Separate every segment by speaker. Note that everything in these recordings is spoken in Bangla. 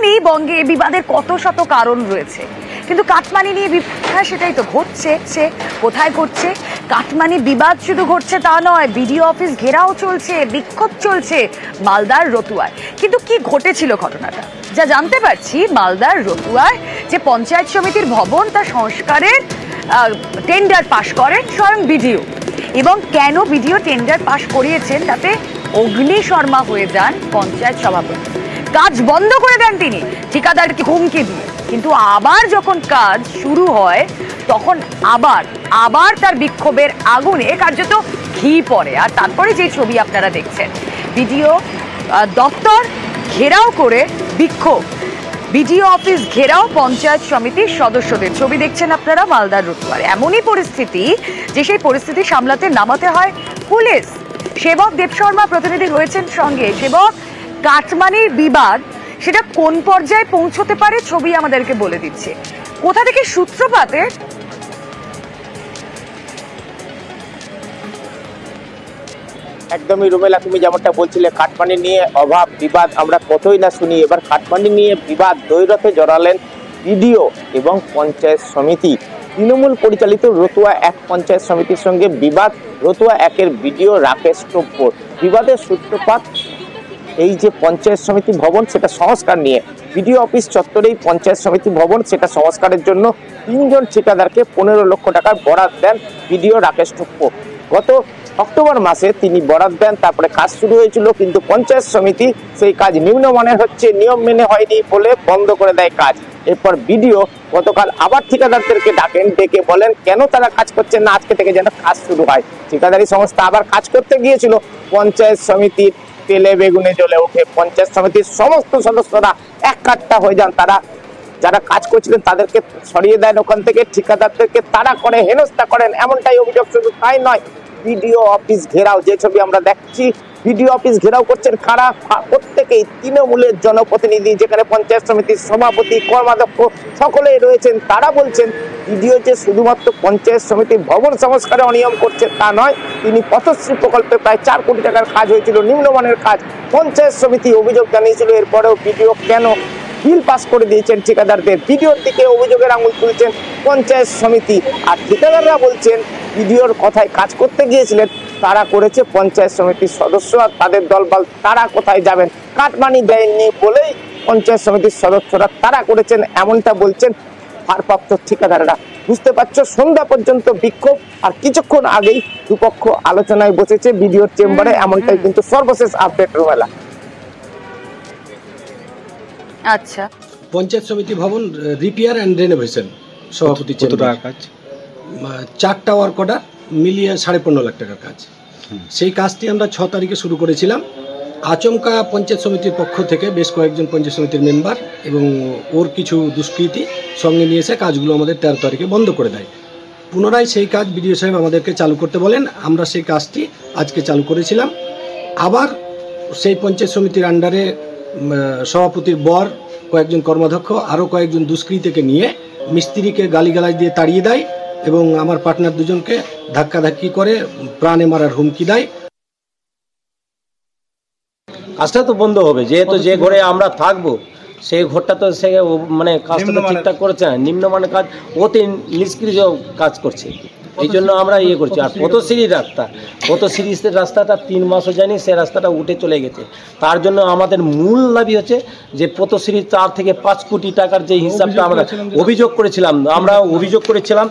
Speaker 1: জানি বঙ্গে বিবাদের কত শত কারণ রয়েছে, কিন্তু কাটমানি নিয়ে হ্যাঁ সেটাই তো ঘটছে। কোথায় ঘটছে? কাটমানি বিবাদ শুধু ঘটছে তা নয়, বিডিও অফিস ঘেরাও চলছে, বিক্ষোভ চলছে মালদার রতুয়ায়। কিন্তু কি ঘটেছিল ঘটনাটা? যা জানতে পারছি, মালদার রতুয়ায় যে পঞ্চায়েত সমিতির ভবন তা সংস্কারের টেন্ডার পাশ করেন স্বয়ং বিডিও, এবং কেন বিডিও টেন্ডার পাশ করিয়েছেন তাতে অগ্নি শর্মা হয়ে যান পঞ্চায়েত সভাপতি। কাজ বন্ধ করে দেন তিনি ঠিকাদারকে হুমকি দিয়ে, কিন্তু আবার যখন কাজ শুরু হয় তখন আবার তার বিক্ষোভের আগুনে কার্যত ঘি পড়ে। আর তারপরে যে ছবি আপনারা দেখছেন, বিডিও দপ্তর ঘেরাও করে বিক্ষোভ, বিডিও অফিস ঘেরাও পঞ্চায়েত সমিতির সদস্যদের ছবি দেখছেন আপনারা মালদার রতুয়ার। এমনই পরিস্থিতি যে সেই পরিস্থিতি সামলাতে নামাতে হয় পুলিশ। সেবক দেবশর্মা প্রতিনিধি রয়েছেন সঙ্গে। সেবক, কাটমানির বিবাদ সেটা কোন পর্যায়ে পৌঁছতে পারে ছবি আমাদেরকে বলে দিচ্ছে, কোথা থেকে সূত্রপাতের?
Speaker 2: একদমই রুমেলা, তুমি যেমনটা বলছিলে কাটমানি নিয়ে অভাব বিবাদ আমরা কতই না শুনি। এবার কাটমানি নিয়ে বিবাদ দ্বৈরথে জড়ালেন বিডিও এবং পঞ্চায়েত সমিতি। তৃণমূল পরিচালিত রতুয়া এক পঞ্চায়েত সমিতির সঙ্গে বিবাদ রতুয়া একের বিডিও রাকেশ টপ্পর। বিবাদের সূত্রপাত এই যে পঞ্চায়েত সমিতি ভবন সেটা সংস্কার নিয়ে। বিডিও অফিস চত্বরেই পঞ্চায়েত সমিতি ভবন, সেটা সংস্কারের জন্য 3 জন ঠিকাদারকে 15 লক্ষ টাকার বরাদ দেন বিডিও রাকেশ টপ্পর। গত অক্টোবর মাসে তিনি বরাদ দেন, তারপরে কাজ শুরু হয়েছিল, কিন্তু পঞ্চায়েত সমিতি সেই কাজ নিম্নমানের হচ্ছে, নিয়ম মেনে হয়নি বলে বন্ধ করে দেয় কাজ। এরপর বিডিও গতকাল আবার ঠিকাদারদেরকে ডেকে বলেন কেন তারা কাজ করছেন না, আজকে থেকে যেন কাজ শুরু হয়। ঠিকাদারি সংস্থা আবার কাজ করতে গিয়েছিল, পঞ্চায়েত সমিতির তেলে বেগুনে জ্বলে ওঠে। পঞ্চায়েত সমিতির সমস্ত সদস্যরা এক কাট্টা হয়ে যান। তারা যারা কাজ করছিলেন তাদেরকে সরিয়ে দেন ওখান থেকে, ঠিকাদারদেরকে তারা করে হেনস্থা করেন, এমনটাই অভিযোগ। শুধু তাই নয়, বিডিও অফিস ঘেরাও, যে ছবি আমরা দেখছি, বিডিও অফিস ঘেরাও করছেন কারা? প্রত্যেকেই তৃণমূলের জনপ্রতিনিধি, যেখানে পঞ্চায়েত সমিতির সভাপতি, কর্মাধ্যক্ষ সকলেই রয়েছেন। তারা বলছেন বিডিও যে শুধুমাত্র পঞ্চায়েত সমিতির ভবন সংস্কারে অনিয়ম করছে তা নয়, তিনি পথশ্রী প্রকল্পে প্রায় 4 কোটি টাকার কাজ হয়েছিল, নিম্নমানের কাজ। পঞ্চায়েত সমিতি অভিযোগ জানিয়েছিল, এরপরেও বিডিও কেন বিল পাস করে দিয়েছেন ঠিকাদারদের? বিডিওর দিকে অভিযোগের আঙুল তুলছেন পঞ্চায়েত সমিতি, আর ঠিকাদাররা বলছেন বিডিওর কথায় কাজ করতে গিয়েছিলেন তারা করেছে পঞ্চায়েত সমিতির সদস্য আর তাদের দলবল, তারা কোথায় যাবেন? কাটমানি দেয়নি বলেই পঞ্চায়েত সমিতির সদস্যরা তারা করেছেন, এমনটা বলছেন ভারপ্রাপ্ত ঠিকাদাররা। বুঝতে পারছো, সন্ধ্যা পর্যন্ত বিক্ষোভ, আর কিছুক্ষণ আগেই দুপক্ষ আলোচনায় বসেছে বিডিওর চেম্বারে, এমনটাই কিন্তু সর্বশেষ আপডেট রুমেলা।
Speaker 1: আচ্ছা,
Speaker 3: পঞ্চায়েত সমিতি ভবন রিপেয়ার অ্যান্ড রেনোভেশন সভাপতি কাজ 4টা ওয়ার্ক অর্ডার মিলিয়ে 15.5 লাখ টাকার কাজ। সেই কাজটি আমরা 6 তারিখে শুরু করেছিলাম। আচমকা পঞ্চায়েত সমিতির পক্ষ থেকে বেশ কয়েকজন পঞ্চায়েত সমিতির মেম্বার এবং ওর কিছু দুষ্কৃতী সঙ্গে নিয়ে এসে কাজগুলো আমাদের 13 তারিখে বন্ধ করে দেয়। পুনরায় সেই কাজ বিডিও সাহেব আমাদেরকে চালু করতে বলেন, আমরা সেই কাজটি আজকে চালু করেছিলাম। আবার সেই পঞ্চায়েত সমিতির আন্ডারে সভাপতির বর, কয়েকজন কর্মাধ্যক্ষ, আরও কয়েকজন দুষ্কৃতীকে নিয়ে মিস্ত্রিকে গালিগালাজ দিয়ে তাড়িয়ে দেয় এবং আমার পার্টনার দুজনকে ধাক্কাধাক্কি করে প্রাণে মারার হুমকি দেয়।
Speaker 4: কাজটা তো বন্ধ হবে, যেহেতু যে ঘরে আমরা থাকবো সেই ঘরটা তো সে মানে কাজটা তো ঠিকঠাক করেছে না, নিম্নমানের কাজ, ওতে নিষ্ক্রিয় কাজ করছে। এই জন্য আমরা করছি। আর পথশ্রীর রাস্তাটা 3 মাসও যায়নি, সে রাস্তাটা উঠে চলে গেছে। তার জন্য আমাদের মূল দাবি হচ্ছে যে পথশ্রী 4 থেকে 5 কোটি টাকার যে হিসাবটা আমরা অভিযোগ করেছিলাম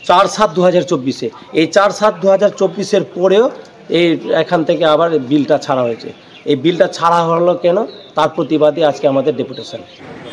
Speaker 4: 4/7/2024-এ, এই 4/7/2024-এর পরেও এখান থেকে আবার বিলটা ছাড়া হয়েছে। এই বিলটা ছাড়া হলো কেন, তার প্রতিবাদে আজকে আমাদের ডেপুটেশন।